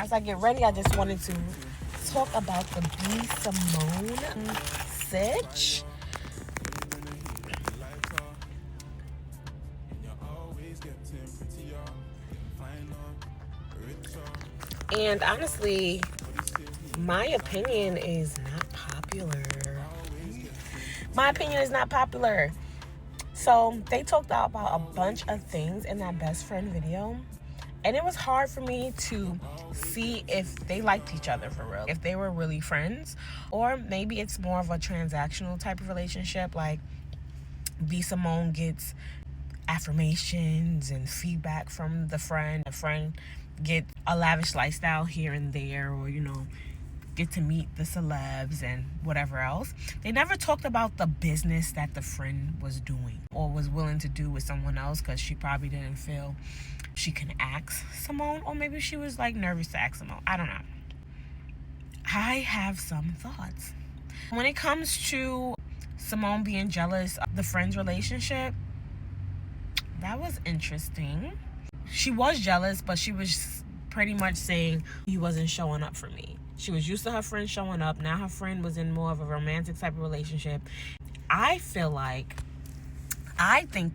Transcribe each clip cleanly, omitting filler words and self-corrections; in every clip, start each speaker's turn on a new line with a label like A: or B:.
A: as I get ready, I just wanted to talk about the B. Simone sitch. And honestly, my opinion is not popular. My opinion is not popular. So they talked about a bunch of things in that best friend video. And it was hard for me to see if they liked each other for real. If they were really friends. Or maybe it's more of a transactional type of relationship. Like B. Simone gets affirmations and feedback from the friend. The friend get a lavish lifestyle here and there, or get to meet the celebs and whatever else. They never talked about the business that the friend was doing or was willing to do with someone else, because she probably didn't feel she can ask Simone, or maybe she was nervous to ask Simone. I don't know. I have some thoughts when it comes to Simone being jealous of the friend's relationship. That was interesting. She was jealous, but she was pretty much saying he wasn't showing up for me. She was used to her friend showing up. Now her friend was in more of a romantic type of relationship. I think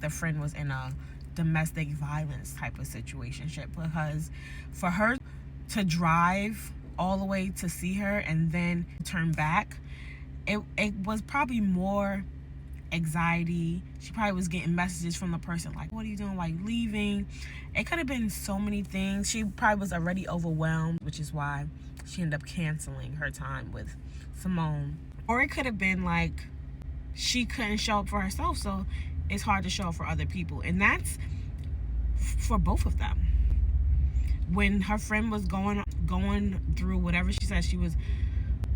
A: the friend was in a domestic violence type of situationship, because for her to drive all the way to see her and then turn back, it was probably more anxiety. She probably was getting messages from the person like, what are you doing, why are you leaving? It could have been so many things. She probably was already overwhelmed, which is why she ended up canceling her time with Simone. Or it could have been like she couldn't show up for herself, so it's hard to show up for other people. And that's for both of them. When her friend was going through whatever, she said she was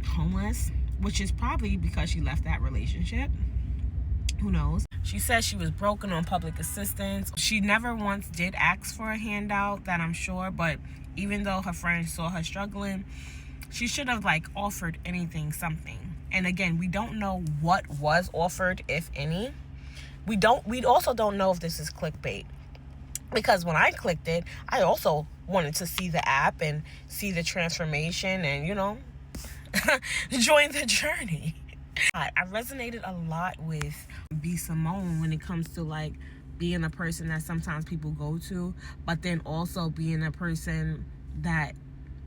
A: homeless, which is probably because she left that relationship. Who knows? She said she was broken on public assistance. She never once did ask for a handout, that I'm sure, but even though her friends saw her struggling, she should have offered something. And again, we don't know what was offered, if any. We also don't know if this is clickbait, because when I clicked it, I also wanted to see the app and see the transformation and join the journey. I resonated a lot with B. Simone when it comes to being a person that sometimes people go to, but then also being a person that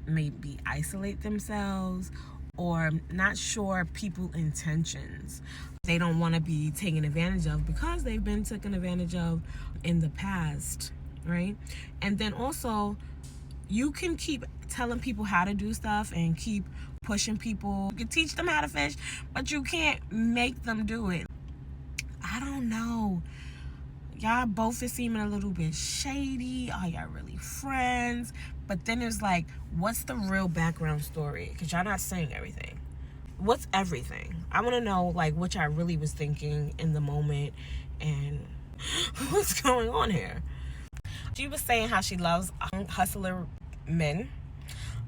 A: maybe isolate themselves or not sure people's intentions. They don't want to be taken advantage of because they've been taken advantage of in the past, right? And then also, you can keep telling people how to do stuff and keep pushing people. You can teach them how to fish, but you can't make them do it. I don't know. Y'all both is seeming a little bit shady. Are y'all really friends? But then it's what's the real background story? Because y'all not saying everything. What's everything? I want to know what y'all really was thinking in the moment and what's going on here. She was saying how she loves hustler men.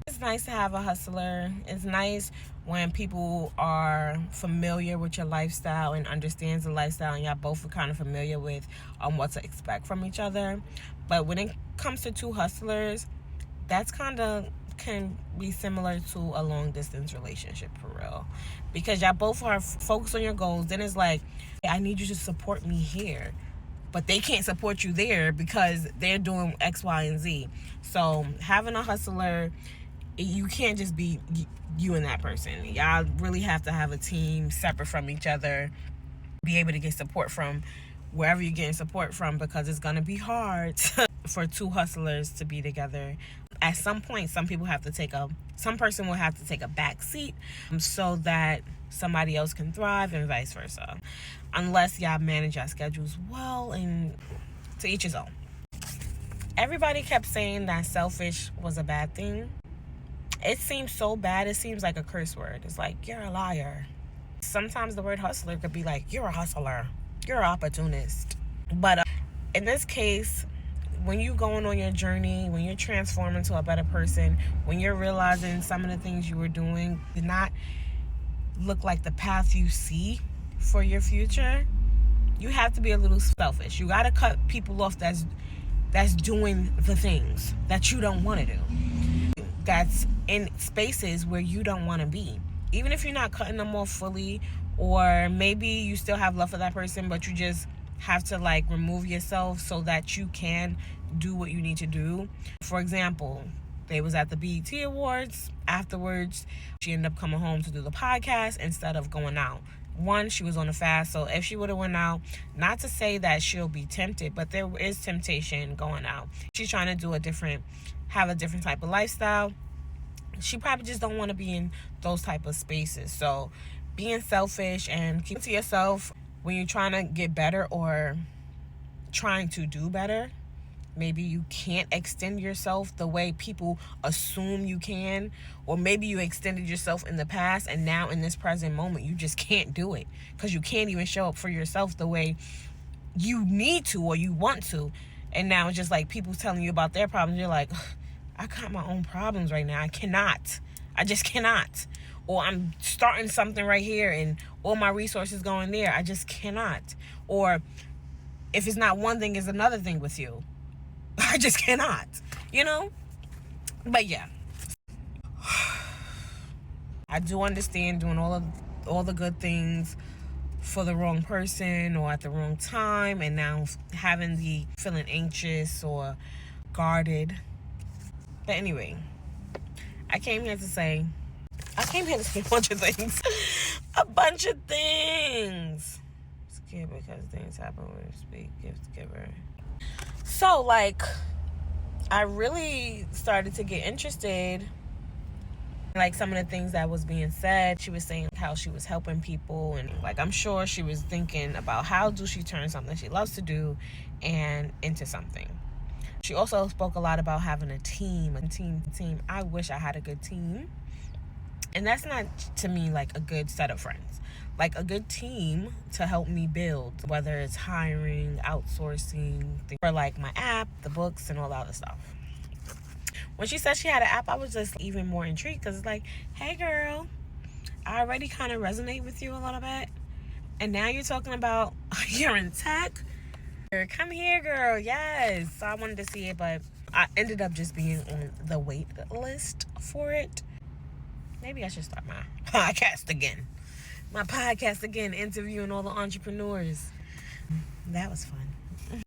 A: It's nice to have a hustler. It's nice when people are familiar with your lifestyle and understands the lifestyle, and y'all both are kind of familiar with what to expect from each other. But when it comes to two hustlers, that's can be similar to a long distance relationship for real, because y'all both are focused on your goals. Then it's I need you to support me here, but they can't support you there because they're doing X, Y, and Z. So having a hustler, you can't just be you and that person. Y'all really have to have a team separate from each other, be able to get support from wherever you're getting support from, because it's going to be hard for two hustlers to be together. At some point, some person will have to take a back seat so that somebody else can thrive, and vice versa. Unless y'all manage your schedules well, and to each his own. Everybody kept saying that selfish was a bad thing. It seems so bad. It seems like a curse word. It's you're a liar. Sometimes the word hustler could be you're a hustler. You're an opportunist. But in this case, when you're going on your journey, when you're transforming to a better person, when you're realizing some of the things you were doing did not look like the path you see for your future, you have to be a little selfish. You got to cut people off that's doing the things that you don't want to do. that's in spaces where you don't want to be. Even if you're not cutting them off fully, or maybe you still have love for that person, but you just have to like remove yourself so that you can do what you need to do. For example, they was at the BET Awards. Afterwards, she ended up coming home to do the podcast instead of going out. One, she was on a fast, so if she would have went out, not to say that she'll be tempted, but there is temptation going out. She's trying to do have a different type of lifestyle. She probably just don't want to be in those type of spaces. So being selfish and keeping to yourself when you're trying to get better or trying to do better. Maybe you can't extend yourself the way people assume you can, or maybe you extended yourself in the past and now in this present moment you just can't do it because you can't even show up for yourself the way you need to or you want to. And now it's just like people telling you about their problems. You're like, I got my own problems right now. I just cannot. Or I'm starting something right here and all my resources going there. I just cannot. Or if it's not one thing, it's another thing with you. I just cannot, But yeah, I do understand doing all the good things for the wrong person or at the wrong time, and now having the feeling anxious or guarded. But anyway, I came here to say a bunch of things. A bunch of things. Scared because things happen when you speak, gift giver. So, like, I really started to get interested in, like, some of the things that was being said. She was saying how she was helping people, and, like, I'm sure she was thinking about how do she turn something she loves to do and into something. She also spoke a lot about having a team. I wish I had a good team. And that's not, to me, like a good set of friends. Like a good team to help me build, whether it's hiring, outsourcing, for like my app, the books, and all that other stuff. When she said she had an app, I was just even more intrigued because it's like, hey, girl, I already kind of resonate with you a little bit. And now you're talking about you're in tech. Come here, girl. Yes. So I wanted to see it, but I ended up just being on the wait list for it. Maybe I should start my podcast again, interviewing all the entrepreneurs. That was fun.